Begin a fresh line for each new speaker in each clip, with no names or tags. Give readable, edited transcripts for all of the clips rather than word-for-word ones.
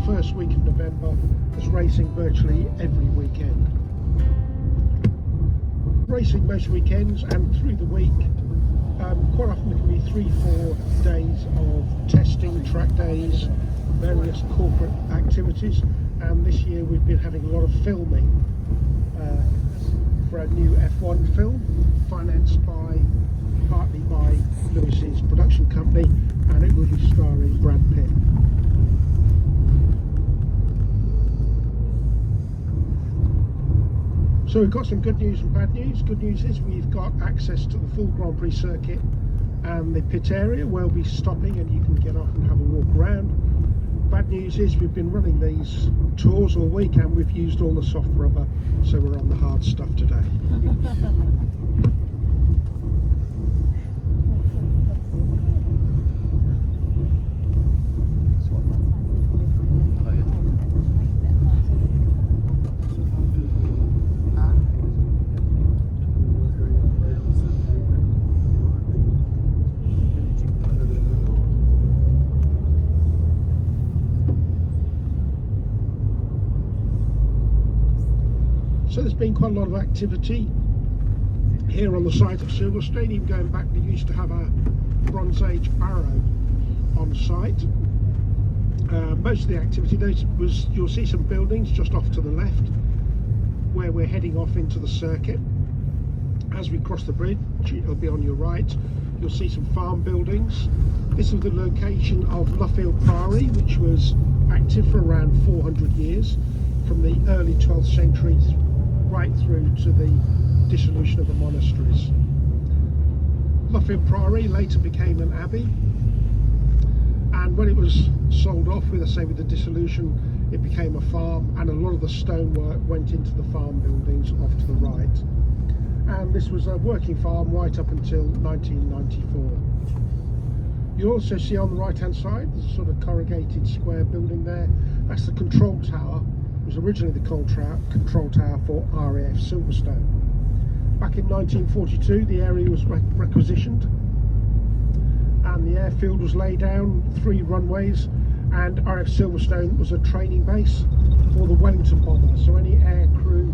first week of November, there's racing virtually every weekend. Racing most weekends and through the week. Quite often there can be 3-4 days of testing, track days, various corporate activities, and this year we've been having a lot of filming for a new F1 film, financed partly by Lewis's production company, and it will be starring Brad Pitt. So we've got some good news and bad news. Good news is we've got access to the full Grand Prix circuit and the pit area where we'll be stopping, and you can get off and have a walk around. Bad news is we've been running these tours all week and we've used all the soft rubber, so we're on the hard stuff today. So there's been quite a lot of activity here on the site of Silverstone. Even going back, we used to have a Bronze Age barrow on site. Most of the activity was, you'll see some buildings just off to the left where we're heading off into the circuit. As we cross the bridge, it'll be on your right, you'll see some farm buildings. This is the location of Luffield Priory, which was active for around 400 years, from the early 12th century right through to the dissolution of the monasteries. Luffield Priory later became an abbey, and when it was sold off with the dissolution, it became a farm, and a lot of the stonework went into the farm buildings off to the right. And this was a working farm right up until 1994. You'll also see on the right hand side, there's a sort of corrugated square building there. That's the control tower. It was originally the control tower for RAF Silverstone. Back in 1942 the area was requisitioned and the airfield was laid down, 3 runways, and RAF Silverstone was a training base for the Wellington bomber. So any air crew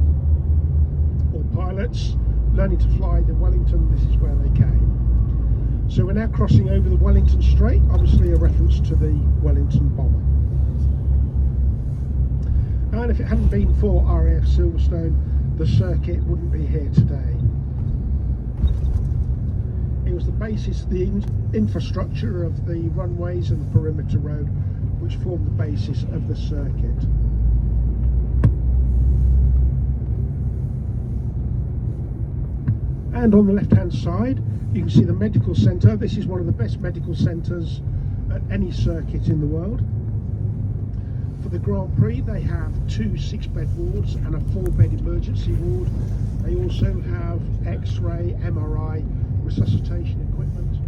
or pilots learning to fly the Wellington, this is where they came. So we're now crossing over the Wellington Strait, obviously a reference to the Wellington bomber. And if it hadn't been for RAF Silverstone, the circuit wouldn't be here today. It was the basis, the infrastructure of the runways and the perimeter road, which formed the basis of the circuit. And on the left hand side you can see the medical centre. This is one of the best medical centres at any circuit in the world. For the Grand Prix they have 2 6-bed wards and a 4-bed emergency ward. They also have X-ray, MRI, resuscitation equipment,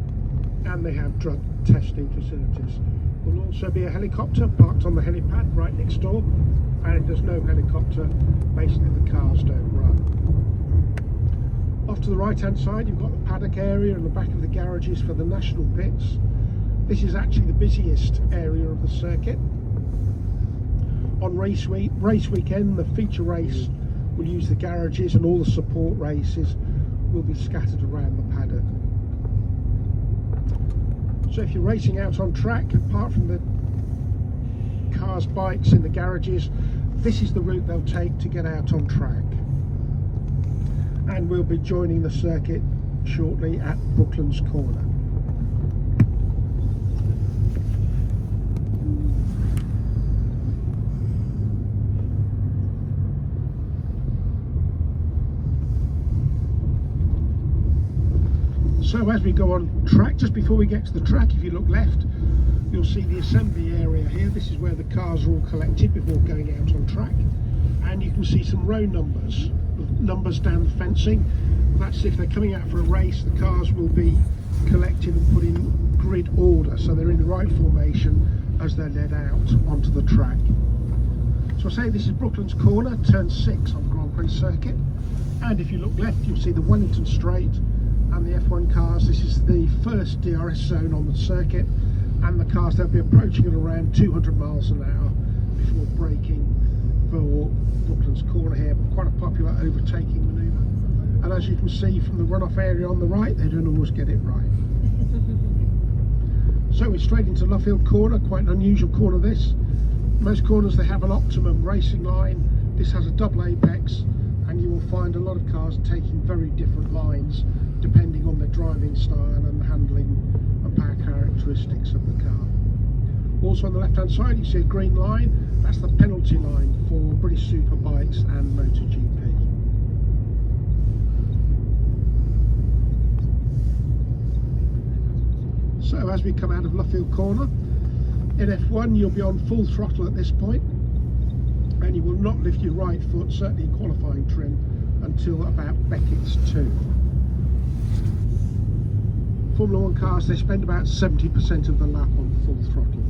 and they have drug testing facilities. There will also be a helicopter parked on the helipad right next door, and if there's no helicopter, basically the cars don't run. Off to the right hand side you've got the paddock area and the back of the garages for the national pits. This is actually the busiest area of the circuit. On race weekend, the feature race will use the garages, and all the support races will be scattered around the paddock. So if you're racing out on track, apart from the cars, bikes in the garages, this is the route they'll take to get out on track. And we'll be joining the circuit shortly at Brooklands Corner. So as we go on track, just before we get to the track, if you look left, you'll see the assembly area here. This is where the cars are all collected before going out on track. And you can see some row numbers down the fencing. That's if they're coming out for a race, the cars will be collected and put in grid order, so they're in the right formation as they're led out onto the track. So I say this is Brooklands Corner, turn 6 on the Grand Prix circuit. And if you look left, you'll see the Wellington Straight and the F1 cars. This is the first DRS zone on the circuit, and the cars, they'll be approaching at around 200 miles an hour before braking for Brooklands Corner here. Quite a popular overtaking manoeuvre. And as you can see from the runoff area on the right, they don't always get it right. So we're straight into Luffield Corner, quite an unusual corner this. Most corners they have an optimum racing line. This has a double apex, and you will find a lot of cars taking very different lines depending on their driving style and handling and power characteristics of the car. Also on the left hand side you see a green line, that's the penalty line for British Superbikes and MotoGP. So as we come out of Luffield Corner, in F1 you'll be on full throttle at this point, and you will not lift your right foot, certainly in qualifying trim, until about Beckett's 2. Formula 1 cars, they spend about 70% of the lap on full throttle.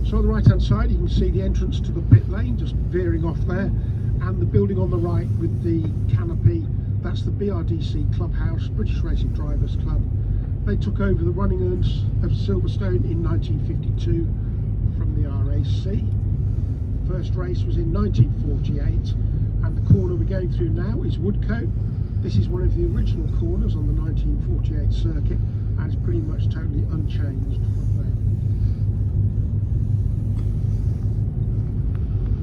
So on the right hand side you can see the entrance to the pit lane, just veering off there, and the building on the right with the canopy, that's the BRDC Clubhouse, British Racing Drivers Club. They took over the running of Silverstone in 1952 from the RAC. First race was in 1948, and the corner we're going through now is Woodcote. This is one of the original corners on the 1948 circuit, and it's pretty much totally unchanged from there.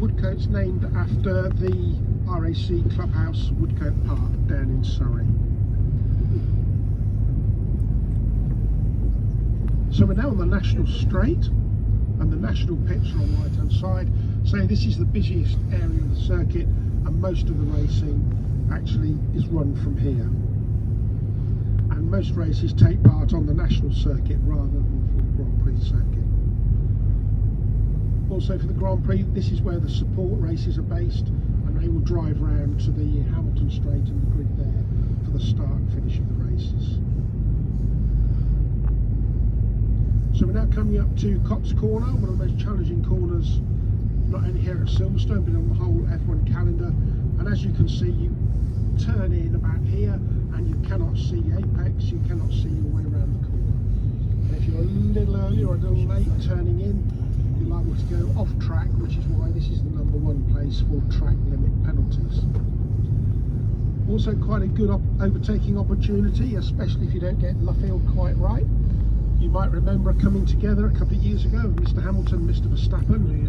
Woodcote's named after the RAC Clubhouse, Woodcote Park, down in Surrey. So we're now on the National Straight, and the National pits are on the right hand side. So this is the busiest area of the circuit, and most of the racing actually is run from here. And most races take part on the National Circuit rather than for the Grand Prix circuit. Also for the Grand Prix, this is where the support races are based, and they will drive round to the Hamilton Straight and the grid there for the start and finish of the races. So we're now coming up to Cox Corner, one of the most challenging corners, not only here at Silverstone but on the whole F1 calendar. And as you can see, you turn in about here and you cannot see apex, you cannot see your way around the corner. And if you're a little early or a little late turning in, you're liable to go off track, which is why this is the #1 place for track limit penalties. Also quite a good overtaking opportunity, especially if you don't get Luffield quite right. You might remember coming together a couple of years ago with Mr Hamilton, Mr Verstappen,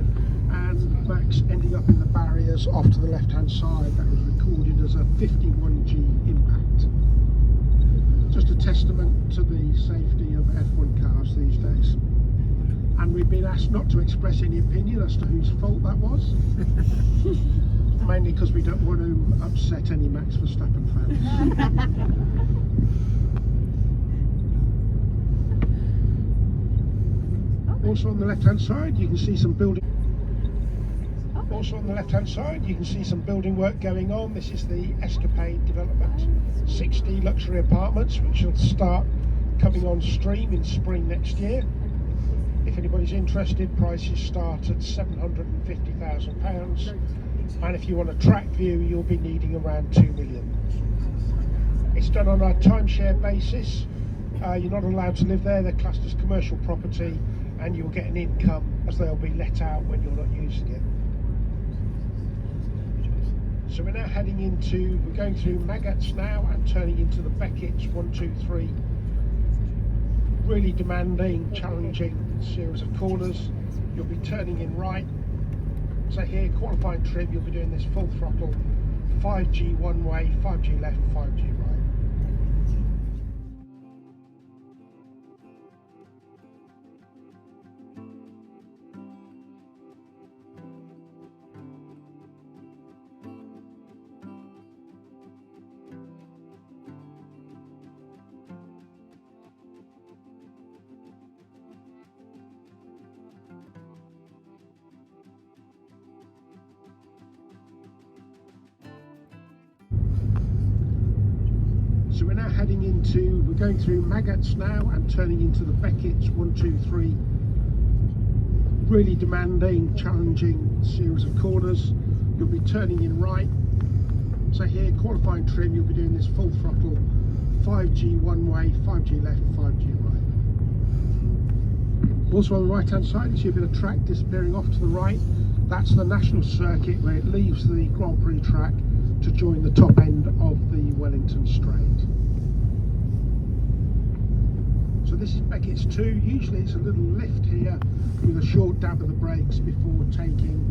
and Max ending up in the barriers off to the left hand side. That was recorded as a 51G impact. Just a testament to the safety of F1 cars these days. And we've been asked not to express any opinion as to whose fault that was. Mainly because we don't want to upset any Max Verstappen fans. Also on the left hand side you can see some building. Also on the left hand side you can see some building work going on. This is the Escapade development, 60 luxury apartments, which will start coming on stream in spring next year. If anybody's interested, prices start at £750,000, and if you want a track view you'll be needing around 2 million. It's done on a timeshare basis. You're not allowed to live there, they're classed as commercial property, and you'll get an income as they'll be let out when you're not using it. So we're now we're going through Maggots now and turning into the Beckett's 1, 2, 3. Really demanding, challenging series of corners. You'll be turning in right. So here, qualifying trim, you'll be doing this full throttle, 5G one way, 5G left, 5G right. So we're now we're going through Maggots now and turning into the Beckett's 1, 2, 3. Really demanding, challenging series of corners. You'll be turning in right. So here, qualifying trim, you'll be doing this full throttle, 5G one way, 5G left, 5G right. Also on the right hand side, you see a bit of track disappearing off to the right. That's the national circuit where it leaves the Grand Prix track to join the top end of the Wellington Straight. So this is Beckett's 2. Usually it's a little lift here with a short dab of the brakes before taking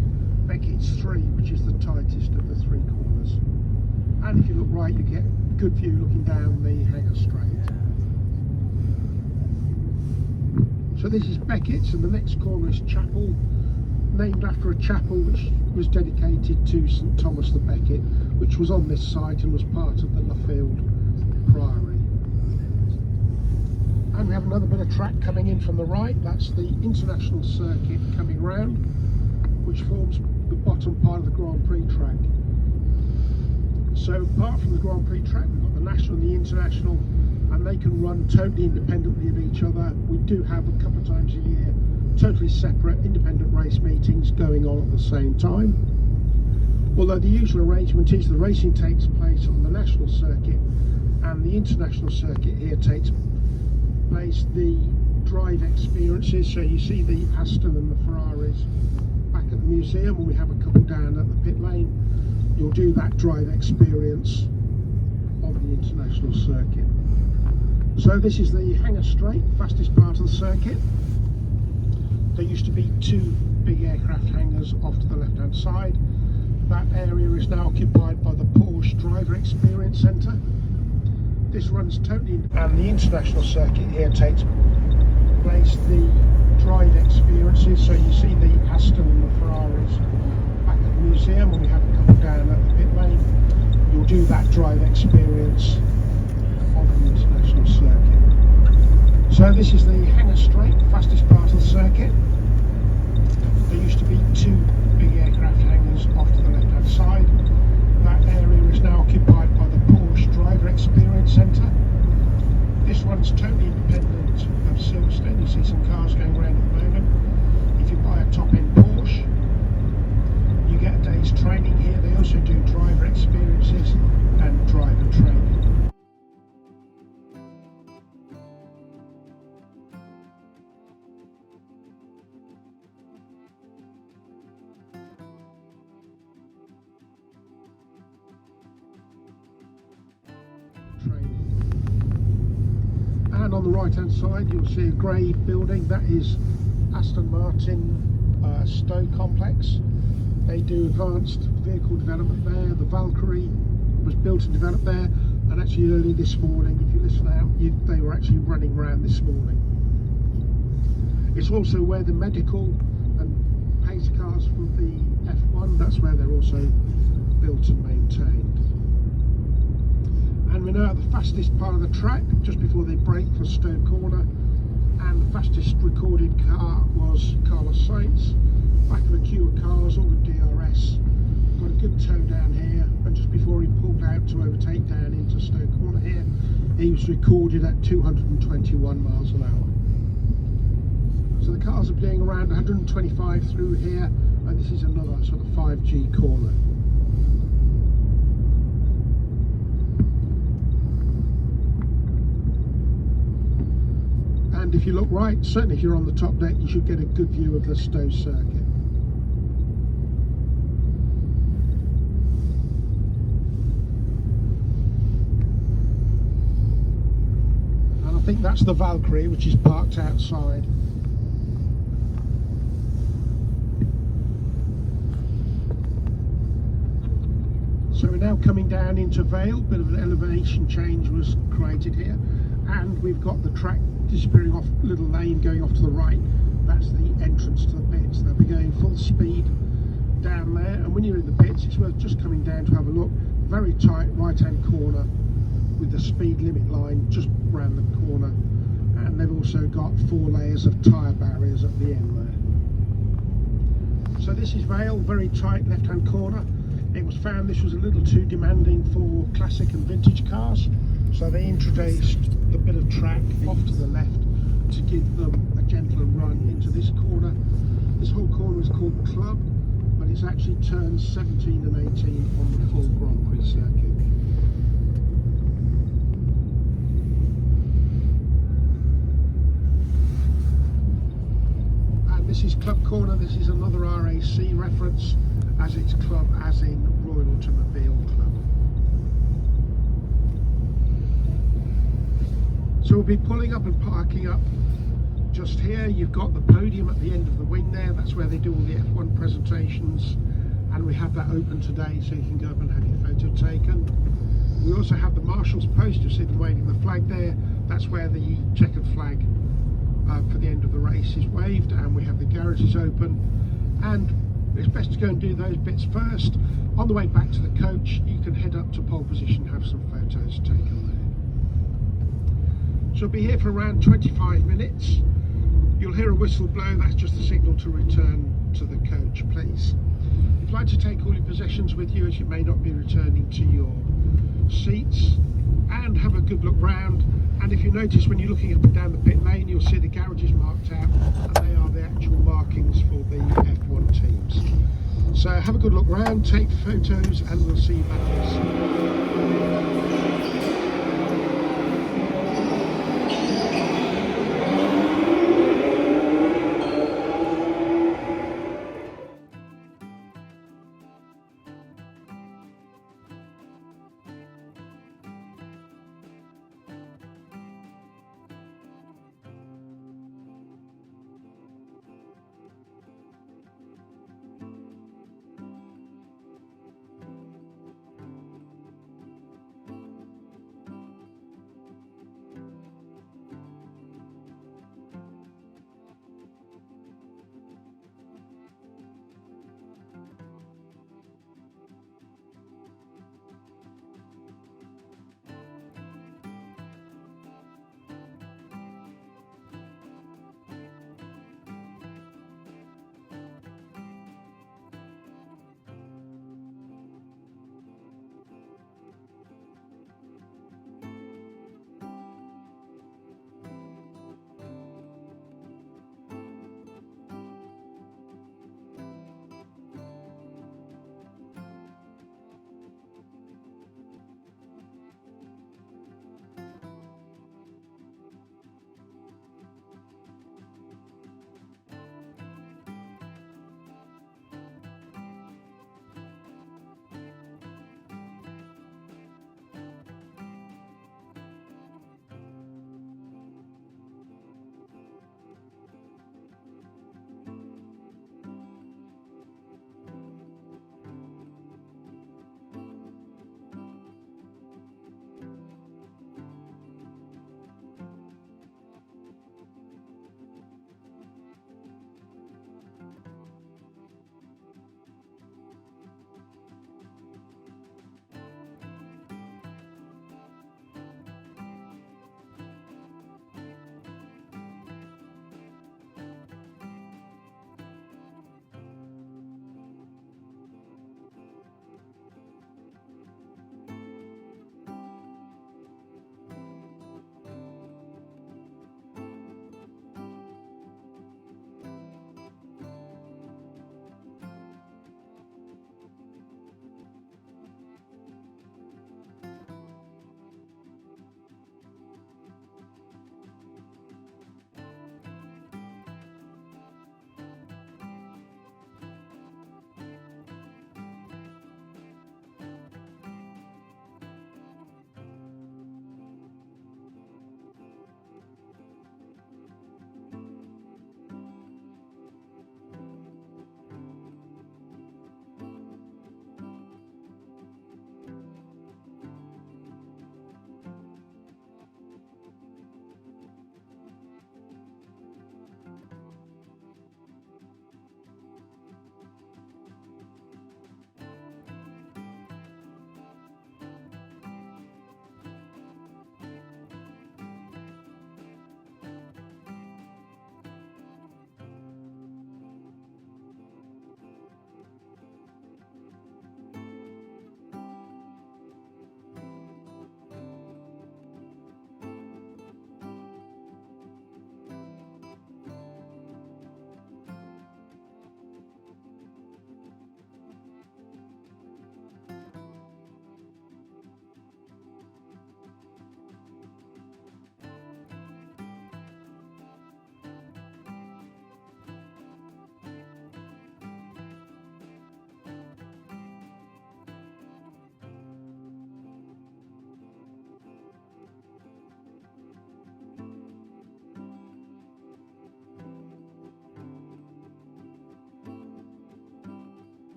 Beckett's 3, which is the tightest of the 3 corners. And if you look right, you get a good view looking down the Hanger Straight. So this is Beckett's, and the next corner is Chapel, named after a chapel which was dedicated to St Thomas the Becket, which was on this site and was part of the Luffield Priory. And we have another bit of track coming in from the right. That's the International Circuit coming round, which forms the bottom part of the Grand Prix track. So apart from the Grand Prix track, we've got the National and the International, and they can run totally independently of each other. We do have a couple of times a year totally separate independent race meetings going on at the same time. Although the usual arrangement is the racing takes place on the National Circuit, and the International Circuit here takes place the drive experiences. So you see the Aston and the Ferraris back at the museum, and we have a couple down at the pit lane. You'll do that drive experience on the International Circuit. So this is the Hanger Straight, fastest part of the circuit. There used to be 2 big aircraft hangars off to the left hand side. That area is now occupied by the Porsche Driver Experience Centre. This runs totally and the International Circuit here takes place the drive experiences. So you see the Aston and the Ferraris back at the museum, and we have a couple down at the pit lane. You'll do that drive experience on the International Circuit. So this is the Hanger Straight, fastest part of the circuit. There used to be 2 big aircraft hangars off to the left hand side. That area is now occupied by the Porsche Driver Experience Centre. This runs totally independent of Silverstone. You see some cars going around at the moment. If you buy a top-end Porsche, you get a day's training here. They also do driver experiences and driver training. And on the right hand side you'll see a grey building. That is Aston Martin Stowe Complex. They do advanced vehicle development there. The Valkyrie was built and developed there, and actually early this morning, if you listen out, they were actually running around this morning. It's also where the medical and pace cars for the F1, that's where they're also built and maintained. And we're now at the fastest part of the track, just before they break for Stowe Corner, and the fastest recorded car was Carlos Sainz, back of a queue of cars, all with DRS. Got a good toe down here, and just before he pulled out to overtake down into Stowe Corner here, he was recorded at 221 miles an hour. So the cars are doing around 125 through here, and this is another sort of 5G corner. And if you look right, certainly if you're on the top deck, you should get a good view of the Stowe circuit. And I think that's the Valkyrie, which is parked outside. So we're now coming down into Vale. Bit of an elevation change was created here, and we've got the track disappearing off little lane going off to the right. That's the entrance to the pits. They'll be going full speed down there, and when you're in the pits it's worth just coming down to have a look. Very tight right hand corner with the speed limit line just round the corner, and they've also got 4 layers of tyre barriers at the end there. So this is Vale, very tight left hand corner. It was found this was a little too demanding for classic and vintage cars, so they introduced the bit of track off to the left to give them a gentler run into this corner. This whole corner is called Club, but it's actually turns 17 and 18 on the full Grand Prix circuit. corner, this is another RAC reference, as it's club as in Royal Automobile Club. So we'll be pulling up and parking up just here. You've got the podium at the end of the wing there, that's where they do all the F1 presentations, and we have that open today so you can go up and have your photo taken. We also have the Marshal's post, you'll see them waving the flag there, that's where the checkered flag for the end of the race is waved, and we have the garages open, and it's best to go and do those bits first. On the way back to the coach, you can head up to pole position and have some photos taken there. So I'll be here for around 25 minutes. You'll hear a whistle blow, that's just the signal to return to the coach, please. If you'd like to take all your possessions with you, as you may not be returning to your seats, and have a good look round. And if you notice, when you're looking up and down the pit lane, you'll see the garages marked out, and they are the actual markings for the F1 teams. So have a good look round, take photos, and we'll see you back soon.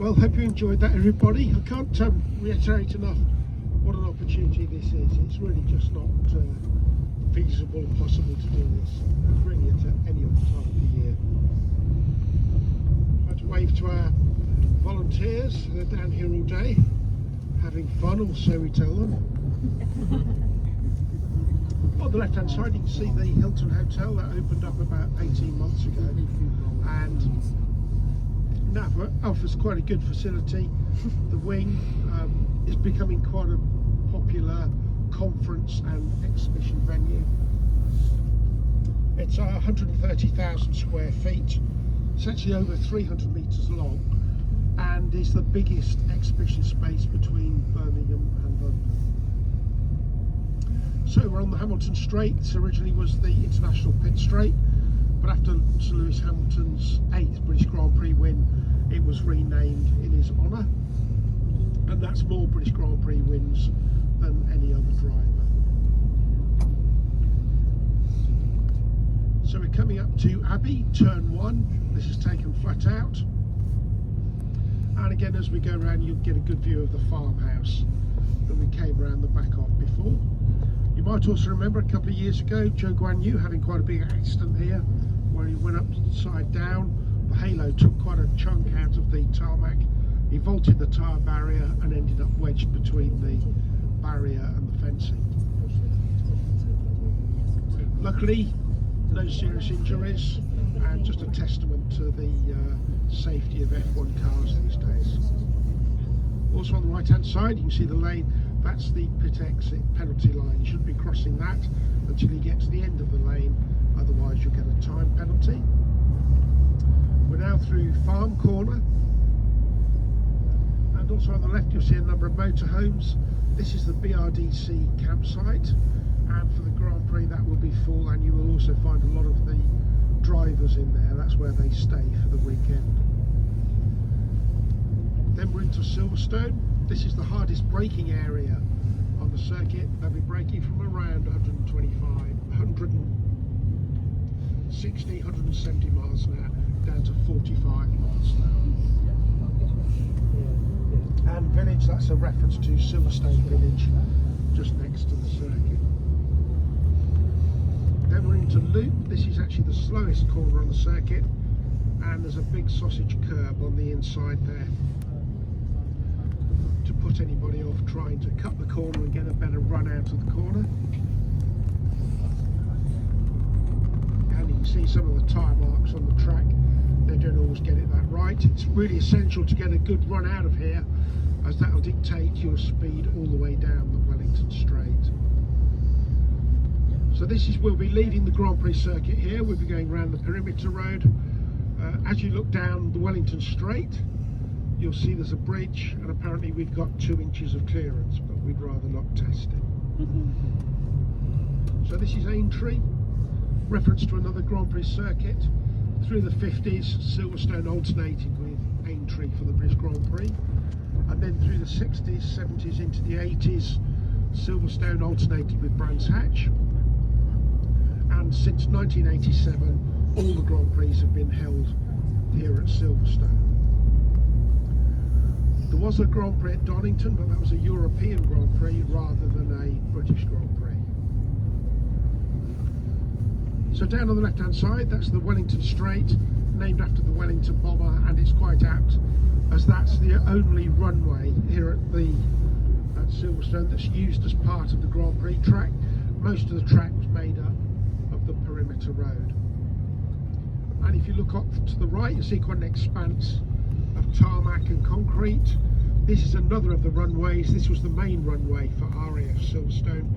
Well, hope you enjoyed that, everybody. I can't reiterate enough what an opportunity this is. It's really just not feasible or possible to do this really at any other time of the year. I'd like to wave to our volunteers. They're down here all day having fun, or so we tell them. On the left hand side you can see the Hilton Hotel that opened up about 18 months ago, and now offers quite a good facility. The wing is becoming quite a popular conference and exhibition venue. It's 130,000 square feet. It's actually over 300 metres long, and is the biggest exhibition space between Birmingham and London. So we're on the Hamilton Straight. This originally was the International Pit Straight, but after Sir Lewis Hamilton's 8th British Grand Prix win, it was renamed in his honour, and that's more British Grand Prix wins than any other driver. So we're coming up to Abbey, turn 1. This is taken flat out, and again as we go around you'll get a good view of the farmhouse that we came around the back of before. You might also remember a couple of years ago Zhou Guanyu having quite a big accident here where he went upside down. The halo took quite a chunk out of the tarmac. He vaulted the tyre barrier and ended up wedged between the barrier and the fencing. Luckily, no serious injuries, and just a testament to the safety of F1 cars these days. Also on the right hand side you can see the lane. That's the pit exit penalty line. You shouldn't be crossing that until you get to the end of the lane, otherwise you'll get a time penalty. We're now through Farm Corner, and also on the left you'll see a number of motorhomes. This is the BRDC campsite, and for the Grand Prix that will be full, and you will also find a lot of the drivers in there. That's where they stay for the weekend. Then we're into Silverstone. This is the hardest braking area on the circuit. They'll be braking from around 160, 170 miles an hour down to 45 miles an hour. And Village, that's a reference to Silverstone Village, just next to the circuit. Then we're into Loop. This is actually the slowest corner on the circuit, and there's a big sausage curb on the inside there to put anybody off trying to cut the corner and get a better run out of the corner. And you can see some of the tyre marks on the track. They don't always get it that right. It's really essential to get a good run out of here, as that will dictate your speed all the way down the Wellington Straight. So this is, we'll be leaving the Grand Prix circuit here. We'll be going around the perimeter road. As you look down the Wellington Straight, you'll see there's a bridge, and apparently we've got 2 inches of clearance, but we'd rather not test it. So this is Aintree, reference to another Grand Prix circuit. Through the 50s, Silverstone alternated with Aintree for the British Grand Prix, and then through the 60s, 70s into the 80s, Silverstone alternated with Brands Hatch, and since 1987 all the Grand Prix have been held here at Silverstone. There was a Grand Prix at Donington, but that was a European Grand Prix rather than a British Grand Prix. So down on the left hand side, that's the Wellington Straight, named after the Wellington bomber, and it's quite apt as that's the only runway here at Silverstone that's used as part of the Grand Prix track. Most of the track was made up of the perimeter road. And if you look up to the right, you see quite an expanse of tarmac and concrete. This is another of the runways. This was the main runway for RAF Silverstone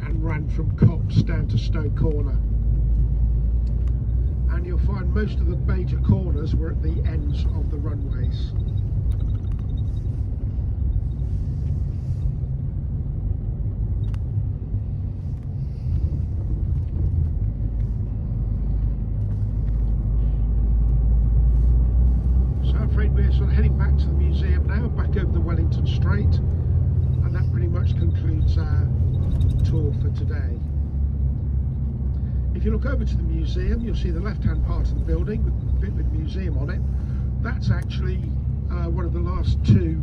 and ran from Copse down to Stowe Corner. And you'll find most of the major corners were at the ends of the runways. We're sort of heading back to the museum now, back over the Wellington Straight, and that pretty much concludes our tour for today. If you look over to the museum, you'll see the left hand part of the building with a bit with museum on it. That's actually one of the last two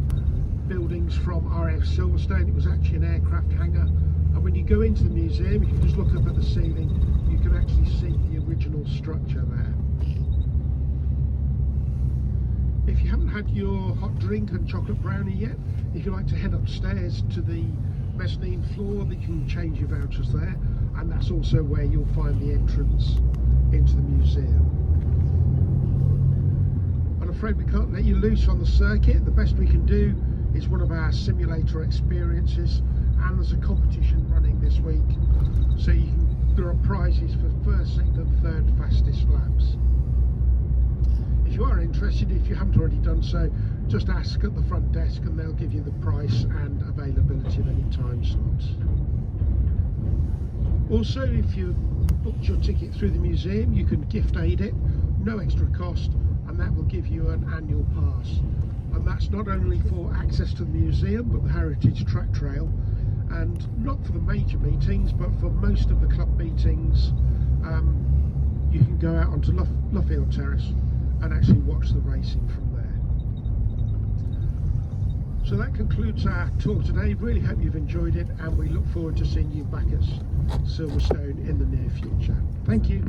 buildings from RAF Silverstone. It was actually an aircraft hangar, and when you go into the museum, you can just look up at the ceiling, you can actually see the original structure there. If you haven't had your hot drink and chocolate brownie yet, if you like to head upstairs to the mezzanine floor, you can change your vouchers there, and that's also where you'll find the entrance into the museum. I'm afraid we can't let you loose on the circuit. The best we can do is one of our simulator experiences, and there's a competition running this week, so there are prizes for first, second and third fastest laps. If you are interested, if you haven't already done so, just ask at the front desk and they'll give you the price and availability of any time slots. Also, if you booked your ticket through the museum, you can gift aid it, no extra cost, and that will give you an annual pass. And that's not only for access to the museum, but the Heritage Track Trail, and not for the major meetings, but for most of the club meetings, you can go out onto Luffield Terrace and actually watch the racing from there. So that concludes our tour today. Really hope you've enjoyed it, and we look forward to seeing you back at Silverstone in the near future. Thank you.